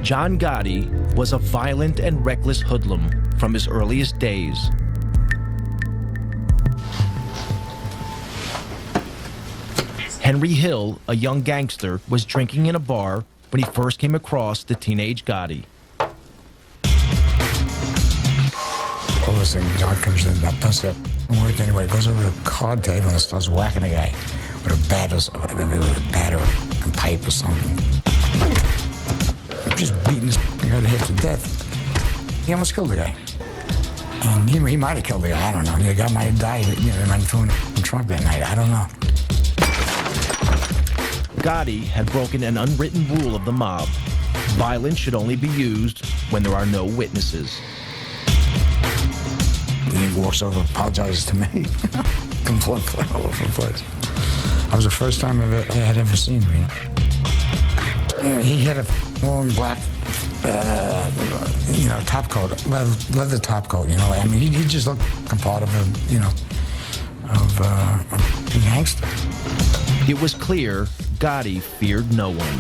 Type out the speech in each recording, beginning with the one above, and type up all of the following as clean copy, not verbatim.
John Gotti was a violent and reckless hoodlum from his earliest days. Henry Hill, a young gangster, was drinking in a bar when he first came across the teenage Gotti. All of a sudden, John comes in, that does that work anyway, goes over to the card table and starts whacking the guy with a bat or a pipe or something. Just beating his head to death. He almost killed the guy. And he might have killed the guy, I don't know. The guy might have died, they might have thrown him in the trunk that night, I don't know. Gotti had broken an unwritten rule of the mob. Violence should only be used when there are no witnesses. He walks over, apologizes to me. Comes blood all over the place. That was the first time I had ever seen him. He had a long black, top coat, leather top coat. I mean, he just looked like part of a gangster. It was clear Gotti feared no one.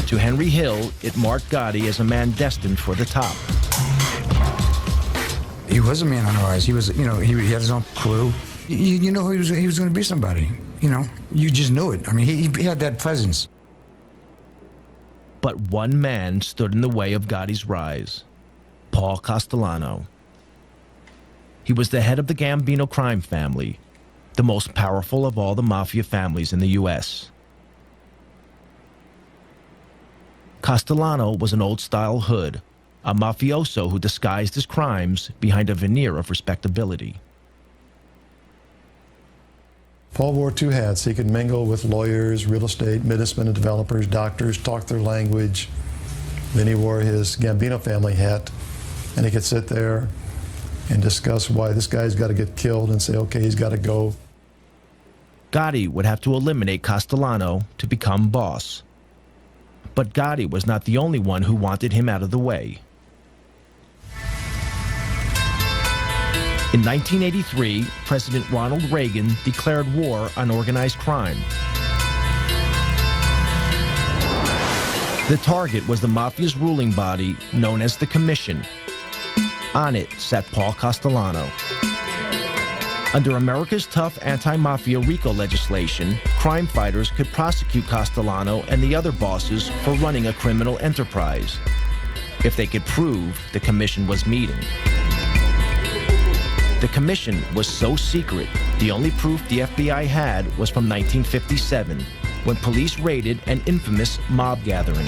To Henry Hill, it marked Gotti as a man destined for the top. He was a man on the rise. He was, he had his own crew. You know he was going to be somebody. You just knew it. I mean, he had that presence. But one man stood in the way of Gotti's rise: Paul Castellano. He was the head of the Gambino crime family, the most powerful of all the mafia families in the U.S. Castellano was an old-style hood, a mafioso who disguised his crimes behind a veneer of respectability. Paul wore two hats. He could mingle with lawyers, real estate, businessmen and developers, doctors, talk their language. Then he wore his Gambino family hat, and he could sit there and discuss why this guy's got to get killed and say, okay, he's got to go. Gotti would have to eliminate Castellano to become boss. But Gotti was not the only one who wanted him out of the way. In 1983, President Ronald Reagan declared war on organized crime. The target was the mafia's ruling body known as the Commission. On it sat Paul Castellano. Under America's tough anti-mafia RICO legislation, crime fighters could prosecute Castellano and the other bosses for running a criminal enterprise, if they could prove the Commission was meeting. The Commission was so secret, the only proof the FBI had was from 1957, when police raided an infamous mob gathering.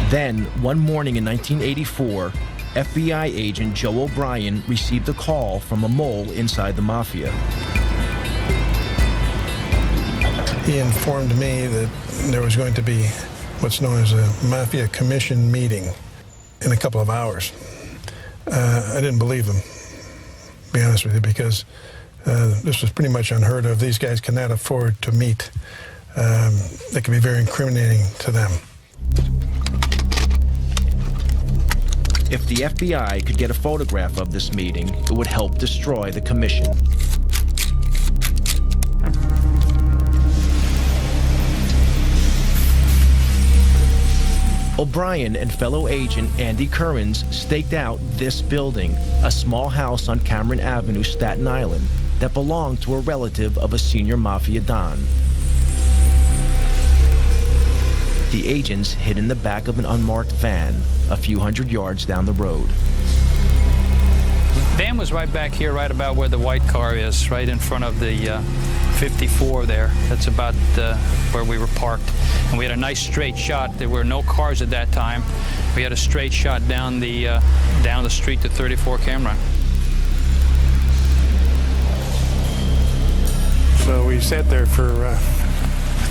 Then, one morning in 1984, FBI agent Joe O'Brien received a call from a mole inside the mafia. He informed me that there was going to be what's known as a Mafia Commission meeting in a couple of hours. I didn't believe him, to be honest with you, because this was pretty much unheard of. These guys cannot afford to meet. It can be very incriminating to them. If the FBI could get a photograph of this meeting, it would help destroy the Commission. O'Brien and fellow agent Andy Currens staked out this building, a small house on Cameron Avenue, Staten Island, that belonged to a relative of a senior mafia don. The agents hid in the back of an unmarked van, a few hundred yards down the road. Van was right back here, right about where the white car is, right in front of the 54 there. That's about where we were parked. And we had a nice straight shot. There were no cars at that time. We had a straight shot down the street to 34 Cameron. So we sat there for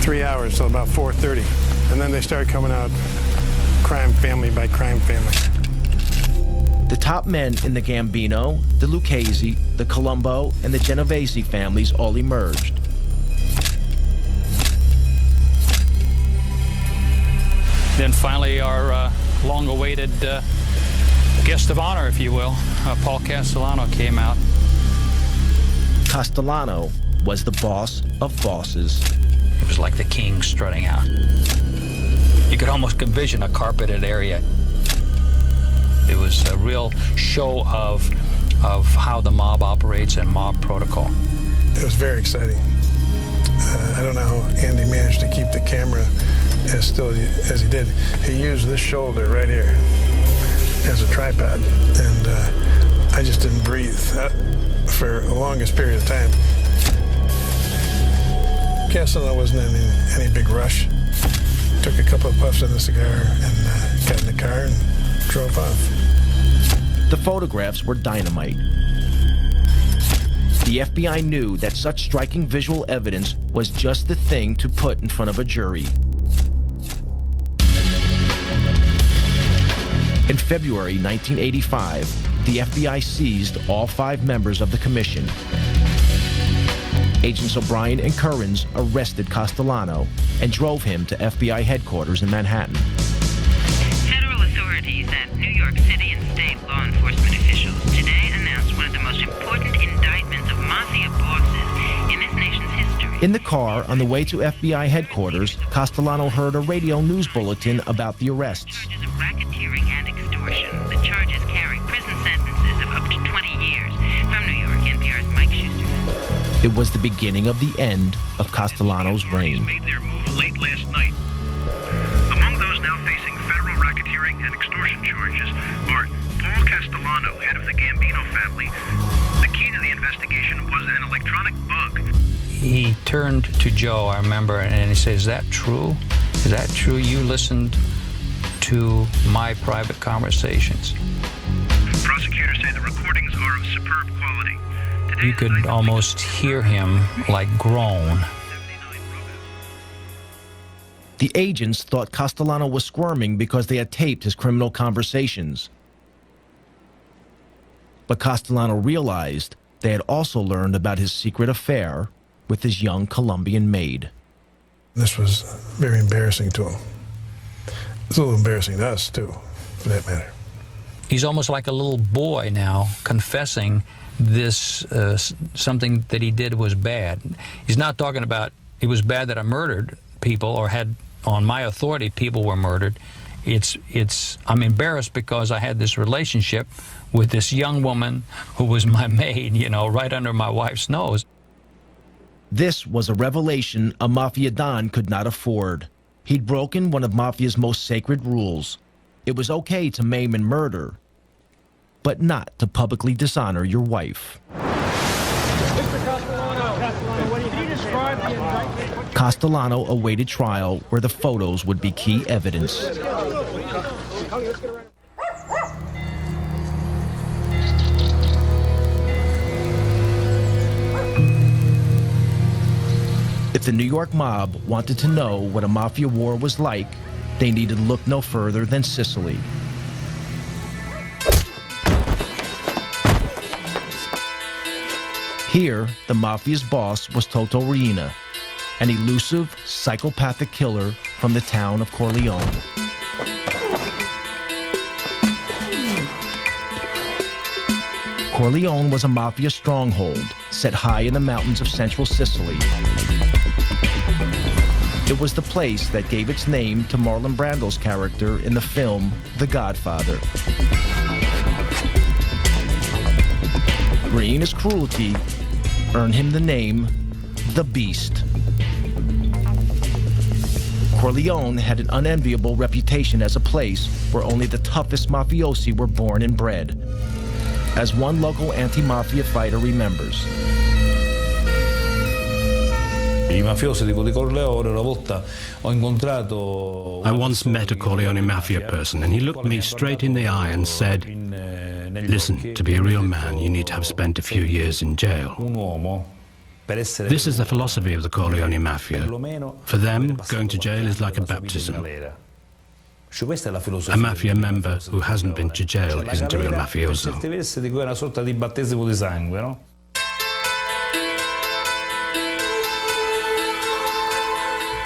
3 hours, till about 4:30. And then they started coming out crime family by crime family. The top men in the Gambino, the Lucchese, the Colombo, and the Genovese families all emerged. Then finally our long-awaited guest of honor, if you will, Paul Castellano came out. Castellano was the boss of bosses. It was like the king strutting out. You could almost envision a carpeted area. It was a real show of how the mob operates and mob protocol. It was very exciting. I don't know how Andy managed to keep the camera as still as he did. He used this shoulder right here as a tripod, and I just didn't breathe for the longest period of time. Castellano wasn't in any big rush. Took a couple of puffs of the cigar and got in the car and drove off. The photographs were dynamite. The FBI knew that such striking visual evidence was just the thing to put in front of a jury. In February 1985, the FBI seized all 5 members of the commission. Agents O'Brien and Currens arrested Castellano and drove him to FBI headquarters in Manhattan. Federal authorities at New York City and state law enforcement officials today announced one of the most important indictments of mafia bosses in this nation's history. In the car on the way to FBI headquarters, Castellano heard a radio news bulletin about the arrests. Charges of racketeering and extortion. The charges carry prison sentences of up to 20 years. From New York, NPR's Mike Schuster. It was the beginning of the end of Castellano's reign. Made their move late last night. Among those now facing federal racketeering and extortion charges are Paul Castellano, head of the Gambino family. The key to the investigation was an electronic bug. He turned to Joe, I remember, and he said, "Is that true? Is that true? You listened to my private conversations." Prosecutors say the recordings are of superb quality. Today, You could almost hear him like groan. The agents thought Castellano was squirming because they had taped his criminal conversations. But Castellano realized they had also learned about his secret affair with his young Colombian maid. This was very embarrassing to him. It's a little embarrassing to us, too, for that matter. He's almost like a little boy now, confessing this, something that he did was bad. He's not talking about it was bad that I murdered people or had, on my authority, people were murdered. I'm embarrassed because I had this relationship with this young woman who was my maid, right under my wife's nose. This was a revelation a Mafia Don could not afford. He'd broken one of Mafia's most sacred rules. It was okay to maim and murder, but not to publicly dishonor your wife. Castellano awaited trial where the photos would be key evidence. If the New York mob wanted to know what a mafia war was like, they needed look no further than Sicily. Here, the mafia's boss was Toto Riina, an elusive, psychopathic killer from the town of Corleone. Corleone was a mafia stronghold set high in the mountains of central Sicily. It was the place that gave its name to Marlon Brando's character in the film The Godfather. Riina's cruelty earned him the name The Beast. Corleone had an unenviable reputation as a place where only the toughest mafiosi were born and bred. As one local anti-mafia fighter remembers, I once met a Corleone mafia person, and he looked me straight in the eye and said, "Listen, to be a real man, you need to have spent a few years in jail." This is the philosophy of the Corleone mafia. For them, going to jail is like a baptism. A mafia member who hasn't been to jail isn't a real mafioso.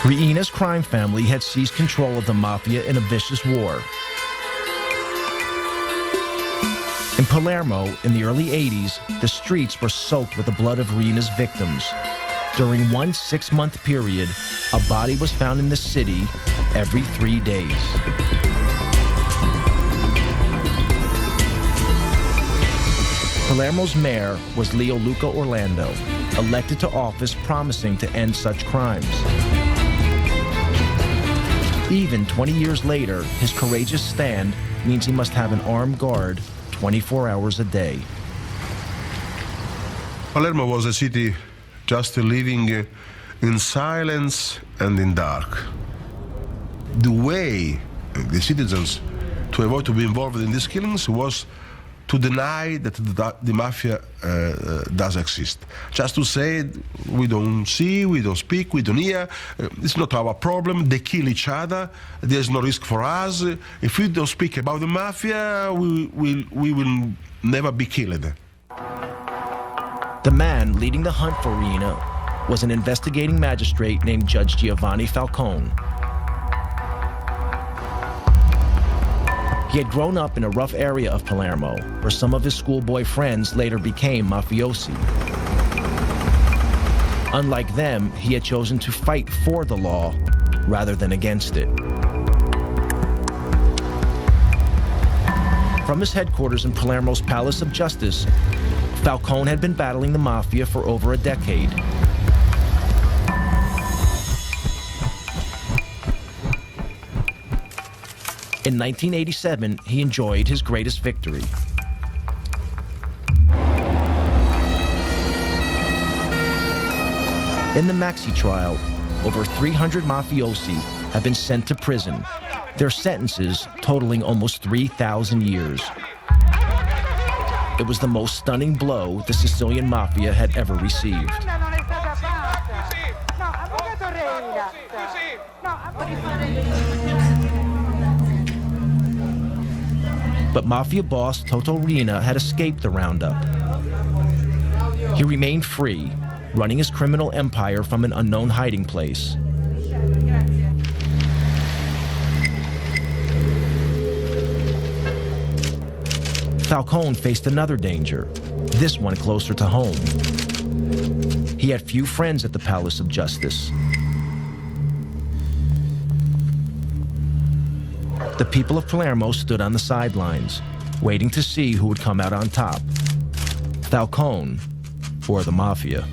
Riina's crime family had seized control of the mafia in a vicious war. In Palermo, in the early 80s, the streets were soaked with the blood of Riina's victims. During one 6-month period, a body was found in the city every 3 days. Palermo's mayor was Leo Luca Orlando, elected to office promising to end such crimes. Even 20 years later, his courageous stand means he must have an armed guard 24 hours a day. Palermo was a city just living in silence and in dark. The way the citizens to avoid to be involved in these killings was to deny that the mafia does exist. Just to say, we don't see, we don't speak, we don't hear, it's not our problem, they kill each other, there's no risk for us. If we don't speak about the mafia, we will never be killed. The man leading the hunt for Riina was an investigating magistrate named Judge Giovanni Falcone. He had grown up in a rough area of Palermo, where some of his schoolboy friends later became mafiosi. Unlike them, he had chosen to fight for the law rather than against it. From his headquarters in Palermo's Palace of Justice, Falcone had been battling the mafia for over a decade. In 1987, he enjoyed his greatest victory. In the Maxi trial, over 300 mafiosi have been sent to prison, their sentences totaling almost 3,000 years. It was the most stunning blow the Sicilian mafia had ever received. But mafia boss Toto Riina had escaped the roundup. He remained free, running his criminal empire from an unknown hiding place. Falcone faced another danger, this one closer to home. He had few friends at the Palace of Justice. The people of Palermo stood on the sidelines, waiting to see who would come out on top, Falcone or the mafia.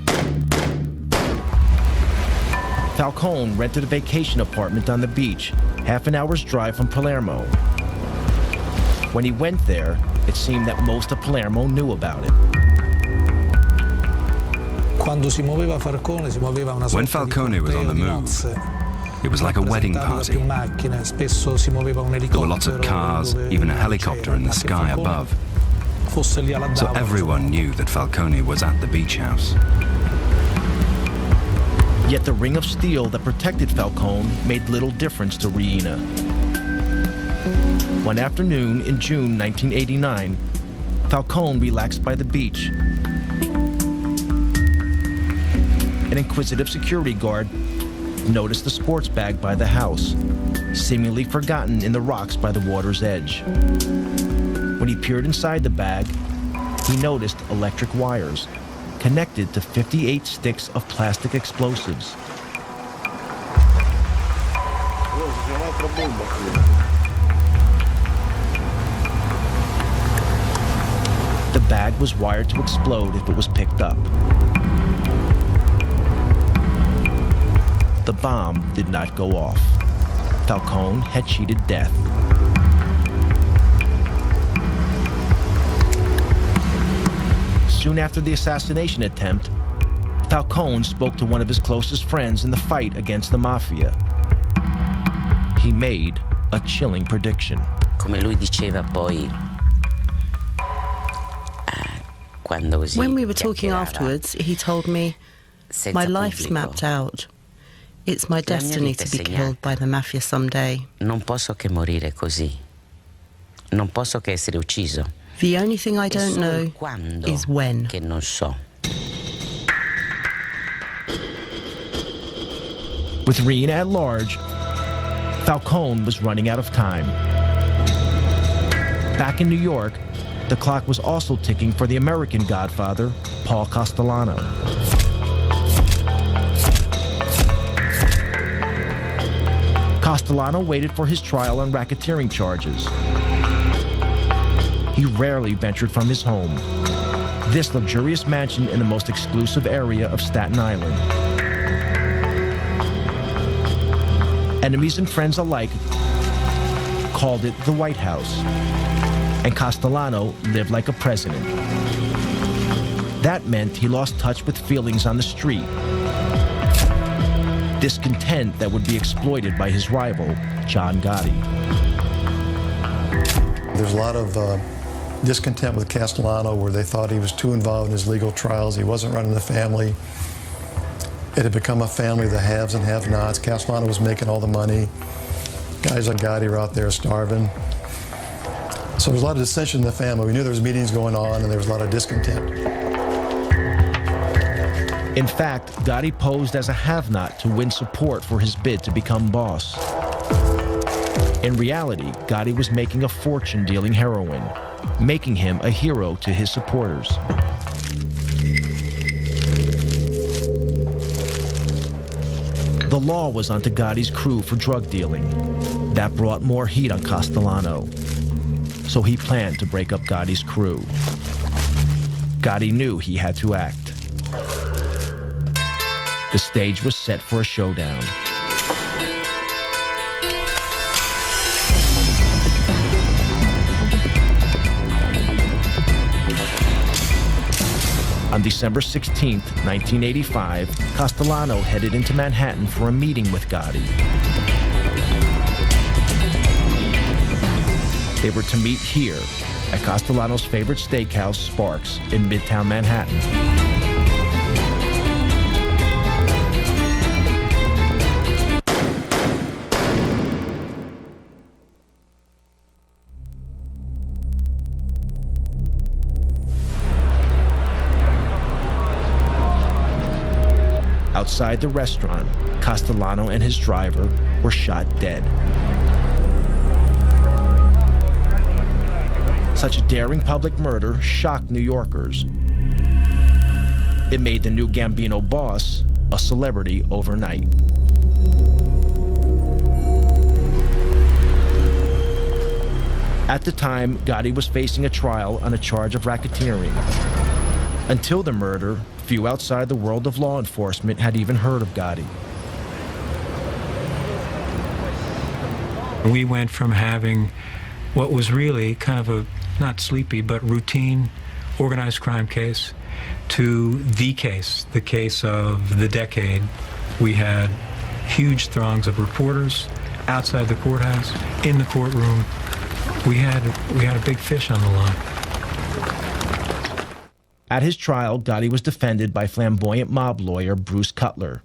Falcone rented a vacation apartment on the beach, half an hour's drive from Palermo. When he went there, it seemed that most of Palermo knew about it. When Falcone was on the move, it was like a wedding party. There were lots of cars, even a helicopter in the sky above. So everyone knew that Falcone was at the beach house. Yet the ring of steel that protected Falcone made little difference to Riina. One afternoon in June 1989, Falcone relaxed by the beach. An inquisitive security guard noticed the sports bag by the house, seemingly forgotten in the rocks by the water's edge. When he peered inside the bag, he noticed electric wires connected to 58 sticks of plastic explosives. The bag was wired to explode if it was picked up. The bomb did not go off. Falcone had cheated death. Soon after the assassination attempt, Falcone spoke to one of his closest friends in the fight against the mafia. He made a chilling prediction. Come lui diceva poi, when we were talking afterwards, he told me, my life's mapped out. It's my destiny to be killed by the mafia someday. Non posso che morire così. Non posso che essere ucciso. The only thing I don't know is when. Che non so. With Riina at large, Falcone was running out of time. Back in New York, the clock was also ticking for the American Godfather, Paul Castellano. Castellano waited for his trial on racketeering charges. He rarely ventured from his home, this luxurious mansion in the most exclusive area of Staten Island. Enemies and friends alike called it the White House, and Castellano lived like a president. That meant he lost touch with feelings on the street, discontent that would be exploited by his rival, John Gotti. There's a lot of discontent with Castellano where they thought he was too involved in his legal trials. He wasn't running the family. It had become a family of the haves and have-nots. Castellano was making all the money. Guys like Gotti were out there starving. So there was a lot of dissension in the family. We knew there was meetings going on and there was a lot of discontent. In fact, Gotti posed as a have-not to win support for his bid to become boss. In reality, Gotti was making a fortune dealing heroin, making him a hero to his supporters. The law was onto Gotti's crew for drug dealing. That brought more heat on Castellano. So he planned to break up Gotti's crew. Gotti knew he had to act. The stage was set for a showdown. On December 16, 1985, Castellano headed into Manhattan for a meeting with Gotti. They were to meet here at Castellano's favorite steakhouse, Sparks, in Midtown Manhattan. Outside the restaurant, Castellano and his driver were shot dead. Such a daring public murder shocked New Yorkers. It made the new Gambino boss a celebrity overnight. At the time, Gotti was facing a trial on a charge of racketeering. Until the murder, few outside the world of law enforcement had even heard of Gotti. We went from having what was really kind of a, not sleepy, but routine organized crime case to the case of the decade. We had huge throngs of reporters outside the courthouse, in the courtroom. We had a big fish on the line. At his trial, Gotti was defended by flamboyant mob lawyer Bruce Cutler.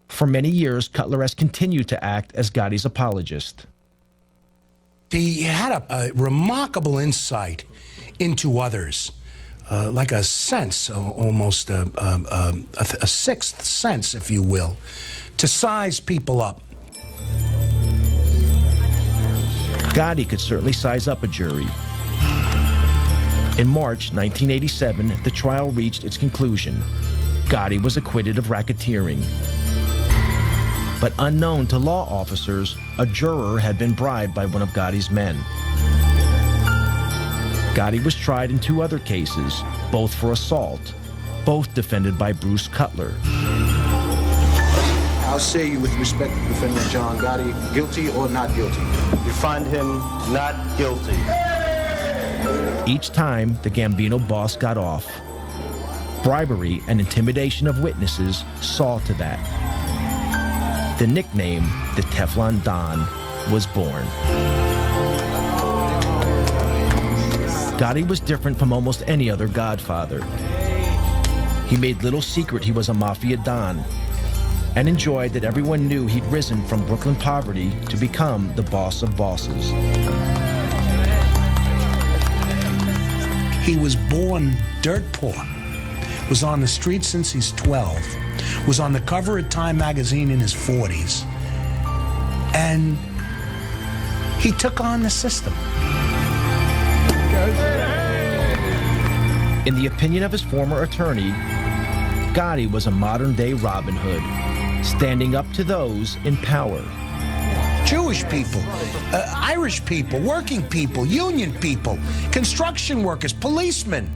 For many years, Cutler has continued to act as Gotti's apologist. He had a remarkable insight into others, like a sense, almost a sixth sense, if you will, to size people up. Gotti could certainly size up a jury. In March 1987, the trial reached its conclusion. Gotti was acquitted of racketeering. But unknown to law officers, a juror had been bribed by one of Gotti's men. Gotti was tried in 2 other cases, both for assault, both defended by Bruce Cutler. How say you with respect to defendant John Gotti, guilty or not guilty? We find him not guilty. Each time, the Gambino boss got off. Bribery and intimidation of witnesses saw to that. The nickname, the Teflon Don, was born. Gotti was different from almost any other Godfather. He made little secret he was a mafia Don, and enjoyed that everyone knew he'd risen from Brooklyn poverty to become the boss of bosses. He was born dirt poor, was on the street since he's 12, was on the cover of Time magazine in his 40s, and he took on the system. In the opinion of his former attorney, Gotti was a modern-day Robin Hood, standing up to those in power. Jewish people, Irish people, working people, union people, construction workers, policemen.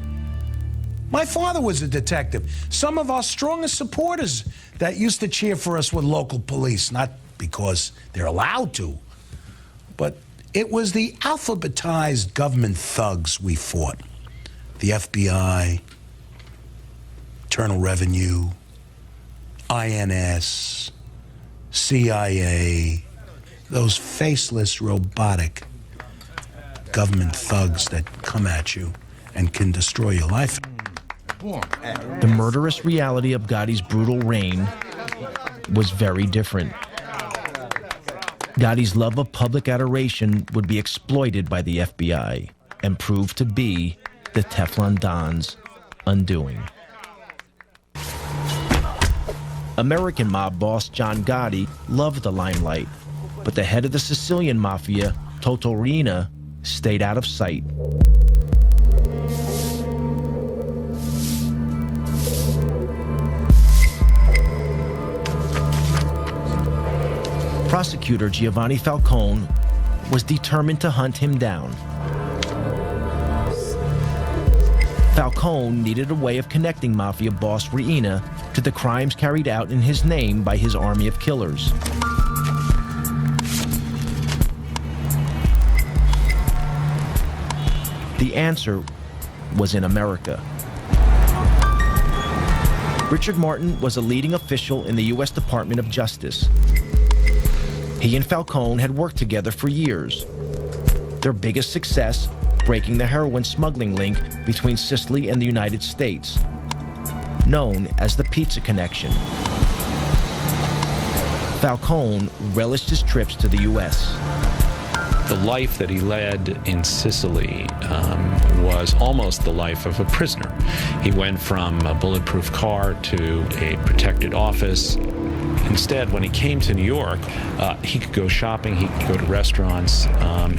My father was a detective. Some of our strongest supporters that used to cheer for us were local police, not because they're allowed to, but it was the alphabetized government thugs we fought. The FBI, Internal Revenue, INS, CIA, those faceless, robotic government thugs that come at you and can destroy your life. The murderous reality of Gotti's brutal reign was very different. Gotti's love of public adoration would be exploited by the FBI and prove to be the Teflon Don's undoing. American mob boss John Gotti loved the limelight, but the head of the Sicilian mafia, Toto Riina, stayed out of sight. Prosecutor Giovanni Falcone was determined to hunt him down. Falcone needed a way of connecting mafia boss Riina to the crimes carried out in his name by his army of killers. The answer was in America. Richard Martin was a leading official in the U.S. Department of Justice. He and Falcone had worked together for years. Their biggest success, breaking the heroin smuggling link between Sicily and the United States, known as the Pizza Connection. Falcone relished his trips to the U.S. The life that he led in Sicily was almost the life of a prisoner. He went from a bulletproof car to a protected office. Instead, when he came to New York, he could go shopping, he could go to restaurants,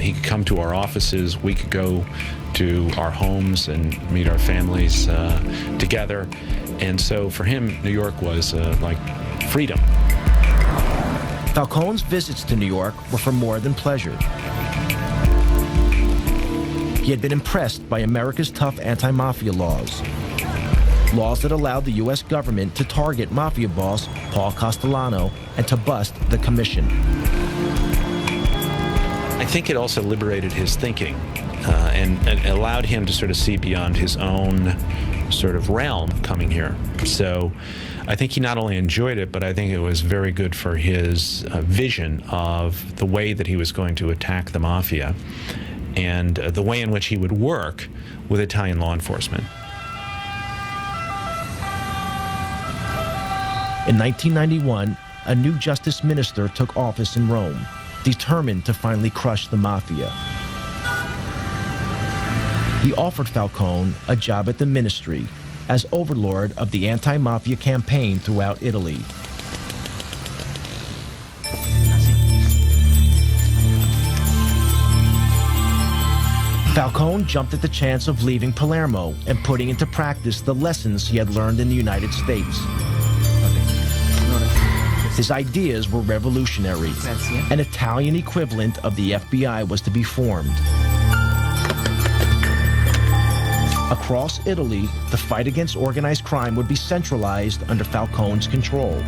he could come to our offices, we could go to our homes and meet our families together. And so for him, New York was like freedom. Falcone's visits to New York were for more than pleasure. He had been impressed by America's tough anti-mafia laws. Laws that allowed the U.S. government to target mafia boss Paul Castellano and to bust the commission. I think it also liberated his thinking and allowed him to sort of see beyond his own sort of realm coming here. So I think he not only enjoyed it, but I think it was very good for his vision of the way that he was going to attack the mafia and the way in which he would work with Italian law enforcement. In 1991, a new justice minister took office in Rome, determined to finally crush the mafia. He offered Falcone a job at the ministry as overlord of the anti-mafia campaign throughout Italy. Falcone jumped at the chance of leaving Palermo and putting into practice the lessons he had learned in the United States. His ideas were revolutionary. An Italian equivalent of the FBI was to be formed. Across Italy, the fight against organized crime would be centralized under Falcone's control.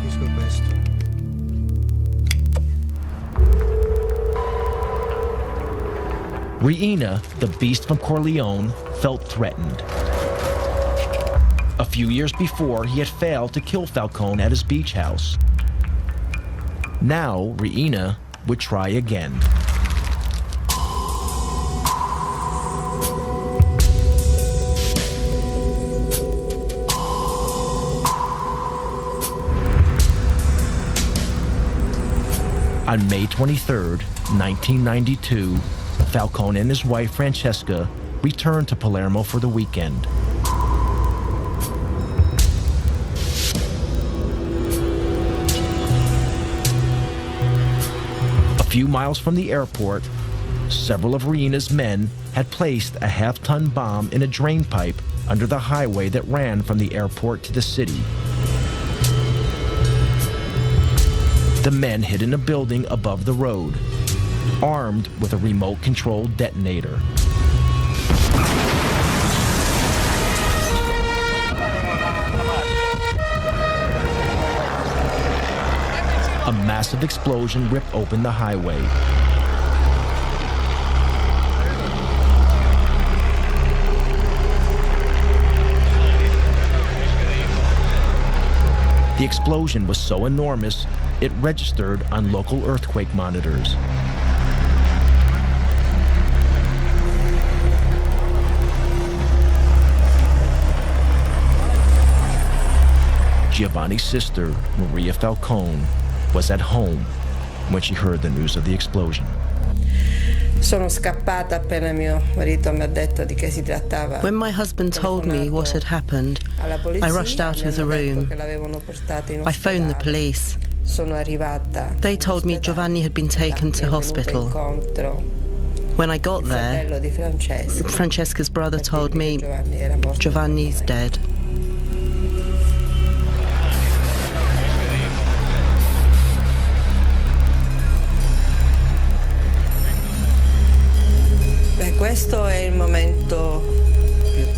Riina, the beast from Corleone, felt threatened. A few years before, he had failed to kill Falcone at his beach house. Now, Riina would try again. On May 23, 1992, Falcone and his wife Francesca returned to Palermo for the weekend. A few miles from the airport, several of Riina's men had placed a half-ton bomb in a drain pipe under the highway that ran from the airport to the city. The men hid in a building above the road, armed with a remote-controlled detonator. A massive explosion ripped open the highway. The explosion was so enormous, it registered on local earthquake monitors. Giovanni's sister, Maria Falcone, was at home when she heard the news of the explosion. Sono scappata appena mio marito mi ha detto di che si trattava. When my husband told me what had happened, I rushed out of the room. I phoned the police. They told me Giovanni had been taken to hospital. When I got there, Francesca's brother told me Giovanni's dead.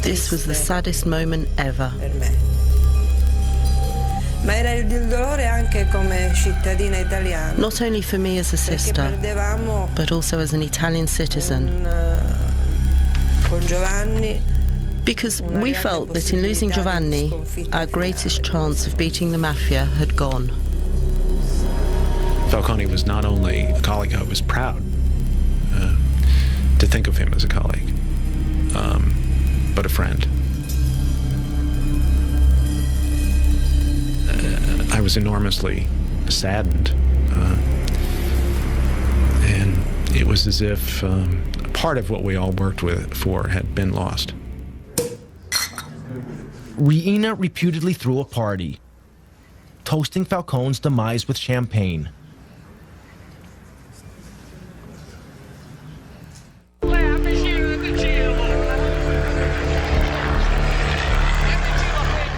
This was the saddest moment ever. Not only for me as a sister, but also as an Italian citizen. Because we felt that in losing Giovanni, our greatest chance of beating the mafia had gone. Falcone was not only a colleague I was proud to think of him as a colleague, but a friend. I was enormously saddened, and it was as if part of what we all worked for had been lost. Reina reputedly threw a party, toasting Falcone's demise with champagne.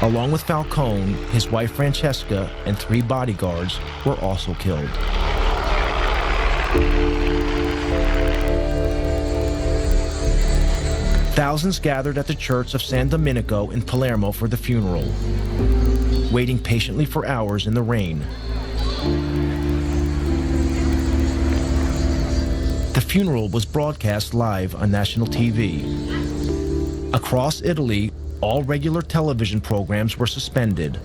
Along with Falcone, his wife Francesca and 3 bodyguards were also killed. Thousands gathered at the church of San Domenico in Palermo for the funeral, waiting patiently for hours in the rain. The funeral was broadcast live on national TV. Across Italy, all regular television programs were suspended.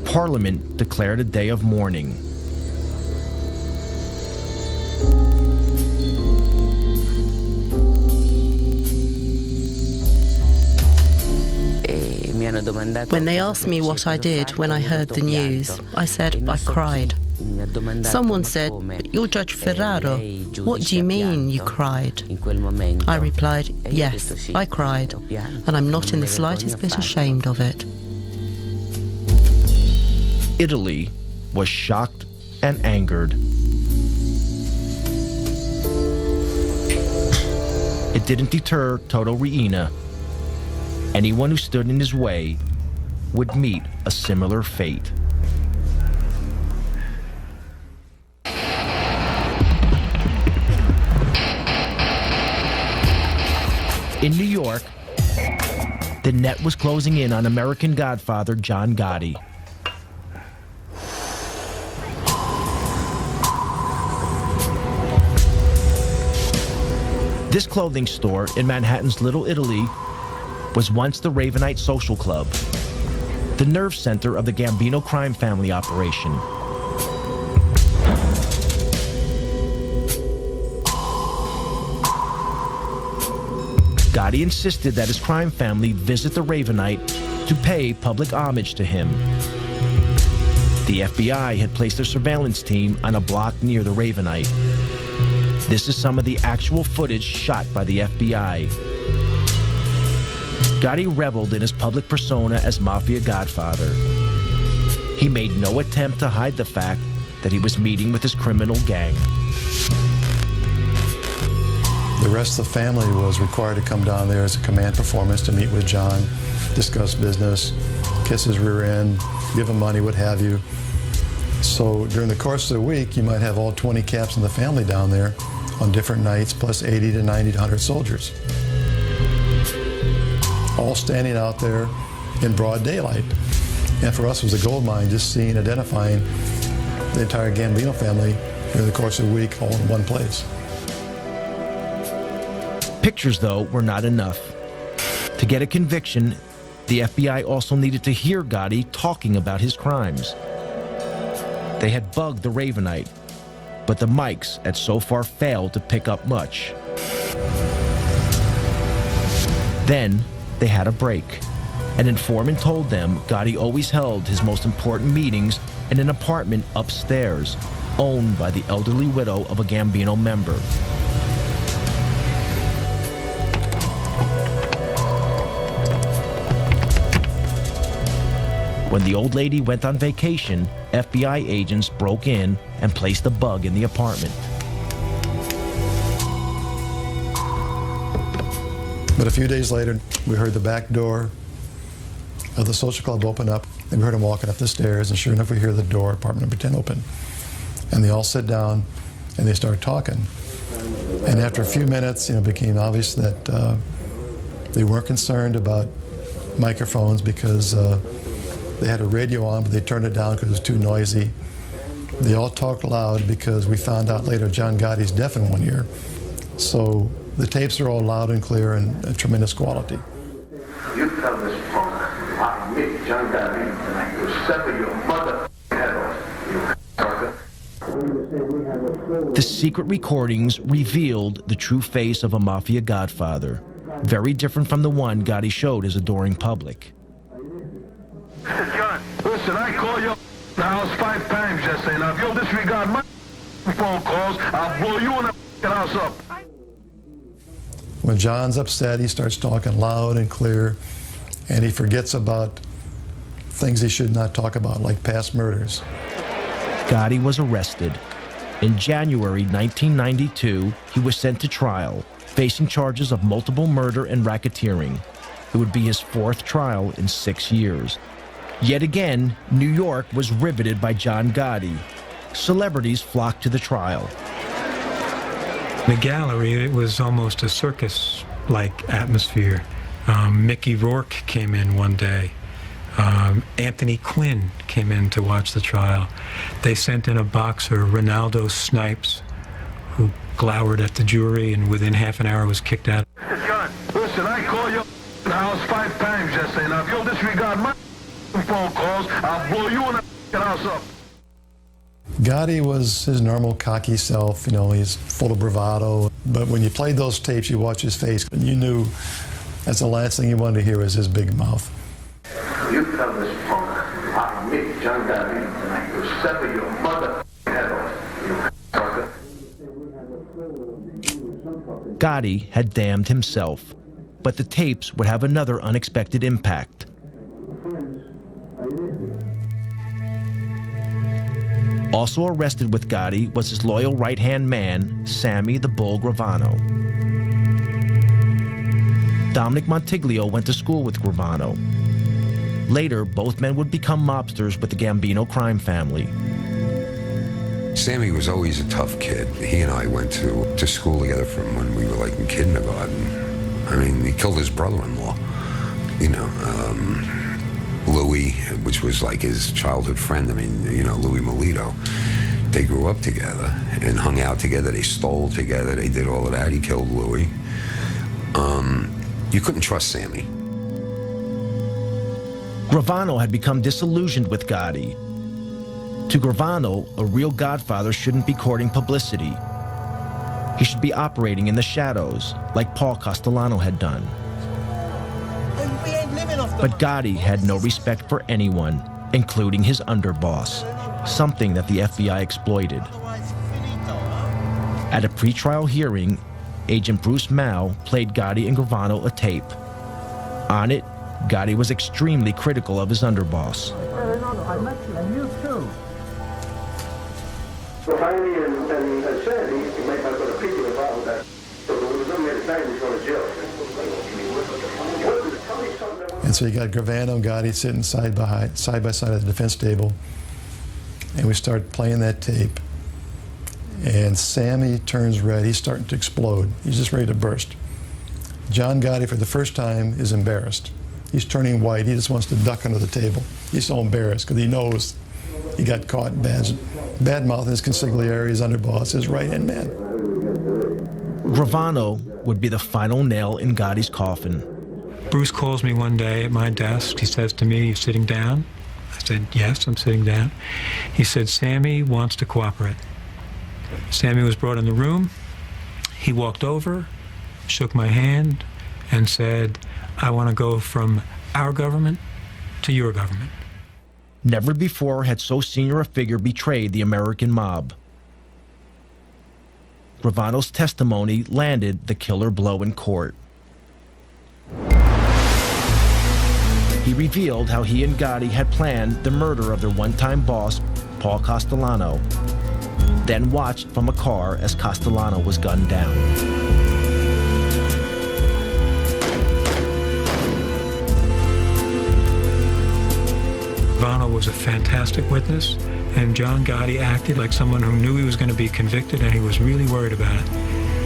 Parliament declared a day of mourning. When they asked me what I did when I heard the news, I said I cried. Someone said, "You're Judge Ferraro. What do you mean you cried?" I replied, "Yes, I cried, and I'm not in the slightest bit ashamed of it." Italy was shocked and angered. It didn't deter Toto Riina. Anyone who stood in his way would meet a similar fate. In New York, the net was closing in on American Godfather John Gotti. This clothing store in Manhattan's Little Italy was once the Ravenite Social Club, the nerve center of the Gambino crime family operation. Gotti insisted that his crime family visit the Ravenite to pay public homage to him. The FBI had placed their surveillance team on a block near the Ravenite. This is some of the actual footage shot by the FBI. Gotti reveled in his public persona as Mafia Godfather. He made no attempt to hide the fact that he was meeting with his criminal gang. The rest of the family was required to come down there as a command performance to meet with John, discuss business, kiss his rear end, give him money, what have you. So during the course of the week, you might have all 20 caps in the family down there on different nights, plus 80 to 90 to 100 soldiers, all standing out there in broad daylight. And for us, it was a gold mine, just seeing, identifying the entire Gambino family during the course of the week, all in one place. Pictures, though, were not enough. To get a conviction, the FBI also needed to hear Gotti talking about his crimes. They had bugged the Ravenite, but the mics had so far failed to pick up much. Then they had a break. An informant told them Gotti always held his most important meetings in an apartment upstairs, owned by the elderly widow of a Gambino member. When the old lady went on vacation, FBI agents broke in and placed a bug in the apartment. But a few days later, we heard the back door of the social club open up, and we heard him walking up the stairs, and sure enough, we hear the door, apartment number 10, open. And they all sit down, and they start talking. And after a few minutes, it became obvious that they weren't concerned about microphones because they had a radio on, but they turned it down because it was too noisy. They all talked loud because we found out later John Gotti's deaf in one ear. So the tapes are all loud and clear and tremendous quality. You tell this punk, I meet John Gotti, and I will sever your mother head off, you fucker. The secret recordings revealed the true face of a mafia godfather, very different from the one Gotti showed his adoring public. John, listen, I called your house 5 times yesterday. Now, if you'll disregard my phone calls, I'll blow you and the house up. When John's upset, he starts talking loud and clear, and he forgets about things he should not talk about, like past murders. Gotti was arrested. In January 1992, he was sent to trial, facing charges of multiple murder and racketeering. It would be his 4th trial in 6 years. Yet again, New York was riveted by John Gotti. Celebrities flocked to the trial. The gallery, it was almost a circus-like atmosphere. Mickey Rourke came in one day. Anthony Quinn came in to watch the trial. They sent in a boxer, Ronaldo Snipes, who glowered at the jury and within half an hour was kicked out. John, listen, I called your house 5 times yesterday. Now, if you'll disregard my phone calls, I'll blow you and the house up. Gotti was his normal cocky self, he's full of bravado. But when you played those tapes, you watch his face, and you knew that's the last thing you wanted to hear was his big mouth. You tell this punk, I meet John Gotti, and I will sever your mother head off, you fucker. Gotti had damned himself, but the tapes would have another unexpected impact. Also arrested with Gotti was his loyal right-hand man, Sammy the Bull Gravano. Dominic Montiglio went to school with Gravano. Later, both men would become mobsters with the Gambino crime family. Sammy was always a tough kid. He and I went to school together from when we were like in kindergarten. I mean, he killed his brother-in-law, Louis, which was like his childhood friend. I mean, Louis Melito. They grew up together and hung out together. They stole together. They did all of that. He killed Louis. You couldn't trust Sammy. Gravano had become disillusioned with Gotti. To Gravano, a real godfather shouldn't be courting publicity. He should be operating in the shadows, like Paul Castellano had done. But Gotti had no respect for anyone, including his underboss, something that the FBI exploited. At a pretrial hearing, Agent Bruce Mao played Gotti and Gravano a tape. On it, Gotti was extremely critical of his underboss. You too. So finally, and said, he might not put a picture about that. So there was no many times he's going to jail. And so you got Gravano and Gotti sitting side by side at the defense table. And we start playing that tape. And Sammy turns red. He's starting to explode. He's just ready to burst. John Gotti, for the first time, is embarrassed. He's turning white. He just wants to duck under the table. He's so embarrassed because he knows he got caught bad mouthing his consigliere, his underboss, his right-hand man. Gravano would be the final nail in Gotti's coffin. Bruce calls me one day at my desk. He says to me, "You sitting down?" I said, "Yes, I'm sitting down." He said, "Sammy wants to cooperate." Sammy was brought in the room. He walked over, shook my hand, and said, "I want to go from our government to your government." Never before had so senior a figure betrayed the American mob. Gravano's testimony landed the killer blow in court. He revealed how he and Gotti had planned the murder of their one-time boss, Paul Castellano, then watched from a car as Castellano was gunned down. Gravano was a fantastic witness, and John Gotti acted like someone who knew he was going to be convicted, and he was really worried about it.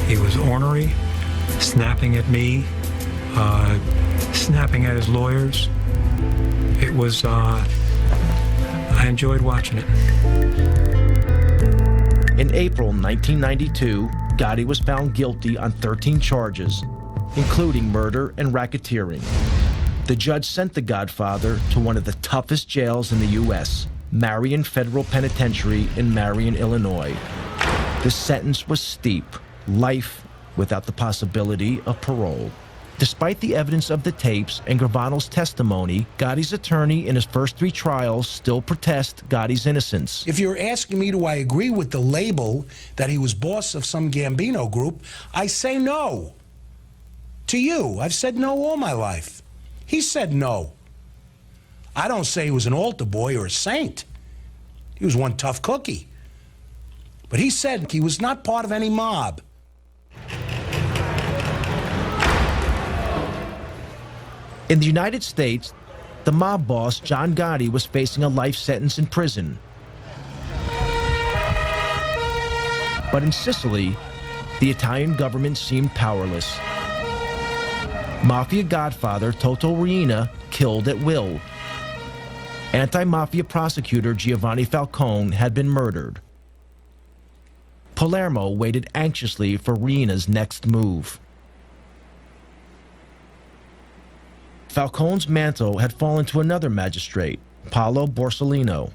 He was ornery, snapping at me, snapping at his lawyers. It was, I enjoyed watching it. In April 1992, Gotti was found guilty on 13 charges, including murder and racketeering. The judge sent the Godfather to one of the toughest jails in the U.S., Marion Federal Penitentiary in Marion, Illinois. The sentence was steep, life without the possibility of parole. Despite the evidence of the tapes and Gravano's testimony, Gotti's attorney in his first 3 trials still protest Gotti's innocence. If you're asking me, do I agree with the label that he was boss of some Gambino group, I say no. To you, I've said no all my life. He said no. I don't say he was an altar boy or a saint. He was one tough cookie. But he said he was not part of any mob. In the United States, the mob boss, John Gotti, was facing a life sentence in prison. But in Sicily, the Italian government seemed powerless. Mafia godfather Toto Riina killed at will. Anti-mafia prosecutor Giovanni Falcone had been murdered. Palermo waited anxiously for Riina's next move. Falcone's mantle had fallen to another magistrate, Paolo Borsellino.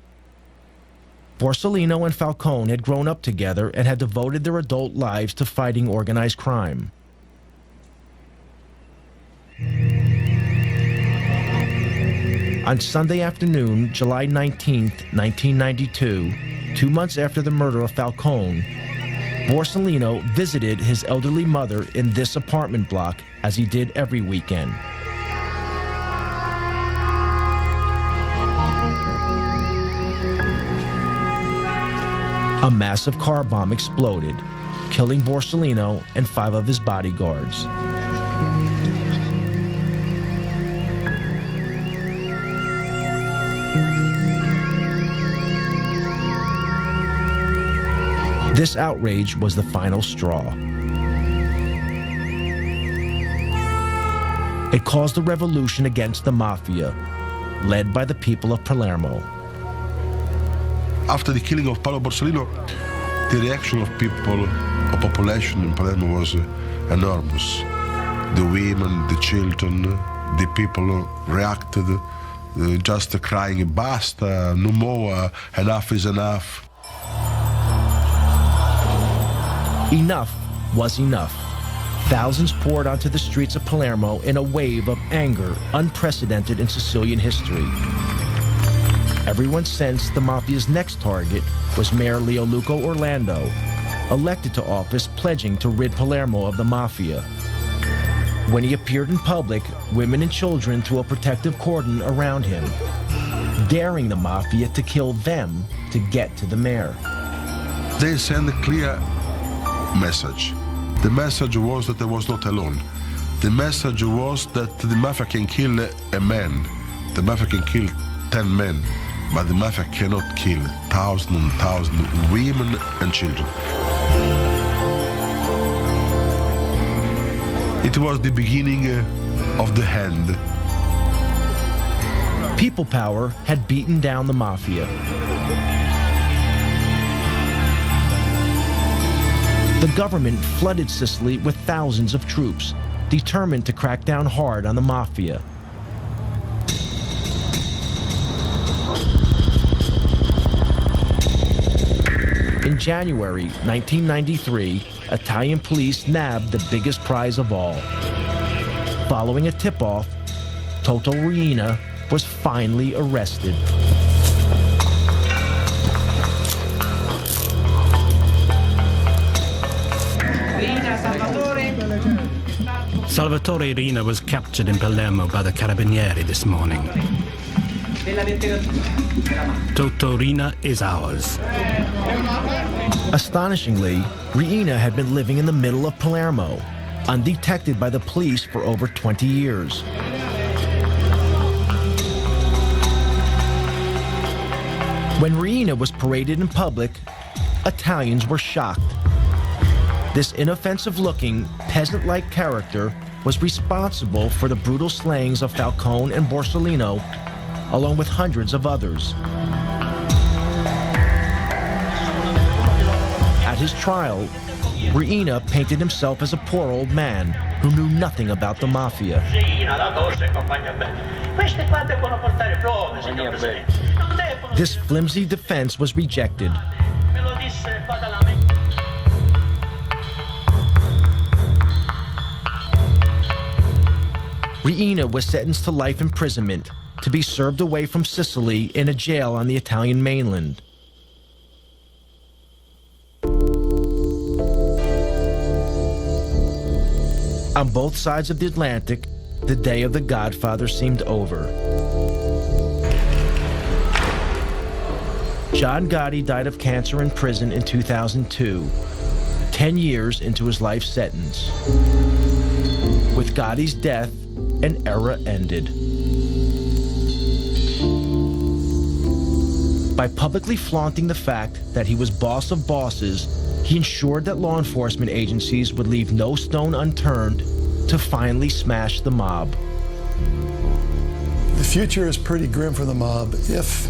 Borsellino and Falcone had grown up together and had devoted their adult lives to fighting organized crime. On Sunday afternoon, July 19, 1992, 2 months after the murder of Falcone, Borsellino visited his elderly mother in this apartment block as he did every weekend. A massive car bomb exploded, killing Borsellino and 5 of his bodyguards. This outrage was the final straw. It caused a revolution against the mafia, led by the people of Palermo. After the killing of Paolo Borsellino, the reaction of people, of population in Palermo was enormous. The women, the children, the people reacted, just crying, "Basta, no more, enough is enough." Enough was enough. Thousands poured onto the streets of Palermo in a wave of anger unprecedented in Sicilian history. Everyone sensed the mafia's next target was Mayor Leoluco Orlando, elected to office pledging to rid Palermo of the mafia. When he appeared in public, women and children threw a protective cordon around him, daring the mafia to kill them to get to the mayor. They sent a clear message. The message was that I was not alone. The message was that the mafia can kill a man. The mafia can kill 10 men. but the mafia cannot kill thousands and thousands of women and children. It was the beginning of the end. People power had beaten down the mafia. The government flooded Sicily with thousands of troops, determined to crack down hard on the mafia. In January 1993, Italian police nabbed the biggest prize of all. Following a tip-off, Toto Riina was finally arrested. Salvatore Riina was captured in Palermo by the Carabinieri this morning. Toto Riina is ours. Astonishingly, Riina had been living in the middle of Palermo, undetected by the police for over 20 years. When Riina was paraded in public, Italians were shocked. This inoffensive-looking, peasant-like character was responsible for the brutal slayings of Falcone and Borsellino, along with hundreds of others. At his trial, Riina painted himself as a poor old man who knew nothing about the mafia. This flimsy defense was rejected. Riina was sentenced to life imprisonment to be served away from Sicily in a jail on the Italian mainland. On both sides of the Atlantic, the day of the Godfathers seemed over. John Gotti died of cancer in prison in 2002, 10 years into his life sentence. With Gotti's death, an era ended. By publicly flaunting the fact that he was boss of bosses, he ensured that law enforcement agencies would leave no stone unturned to finally smash the mob. The future is pretty grim for the mob if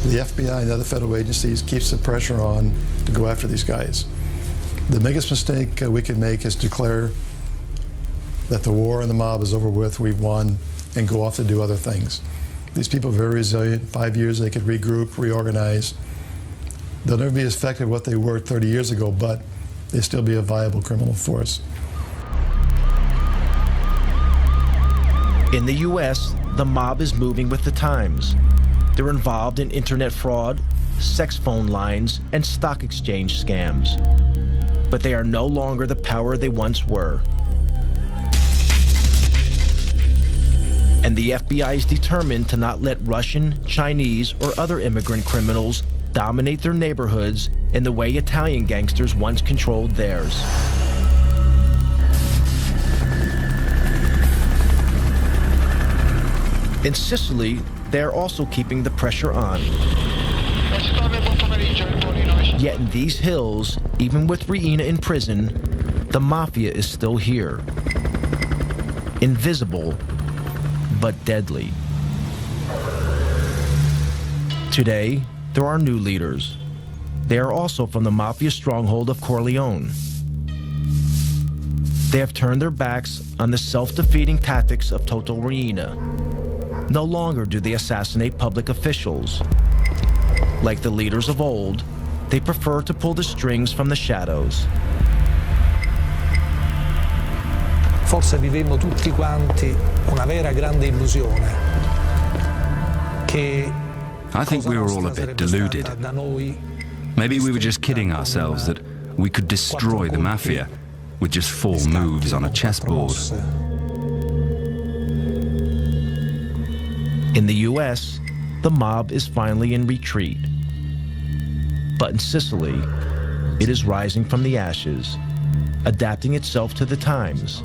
the FBI and other federal agencies keeps the pressure on to go after these guys. The biggest mistake we can make is declare that the war and the mob is over with, we've won, and go off to do other things. These people are very resilient. 5 years they could regroup, reorganize. They'll never be as effective what they were 30 years ago, but they still be a viable criminal force. In the U.S., the mob is moving with the times. They're involved in internet fraud, sex phone lines, and stock exchange scams. But they are no longer the power they once were. And the FBI is determined to not let Russian, Chinese, or other immigrant criminals dominate their neighborhoods in the way Italian gangsters once controlled theirs. In Sicily, they are also keeping the pressure on. Yet in these hills, even with Riina in prison, the mafia is still here. Invisible, but deadly. Today, there are new leaders. They are also from the mafia stronghold of Corleone. They have turned their backs on the self-defeating tactics of Toto Riina. No longer do they assassinate public officials. Like the leaders of old, they prefer to pull the strings from the shadows. Forse vivemmo tutti quanti una vera grande illusione. I think we were all a bit deluded. Maybe we were just kidding ourselves that we could destroy the mafia with just 4 moves on a chessboard. In the U.S., the mob is finally in retreat. But in Sicily, it is rising from the ashes, adapting itself to the times.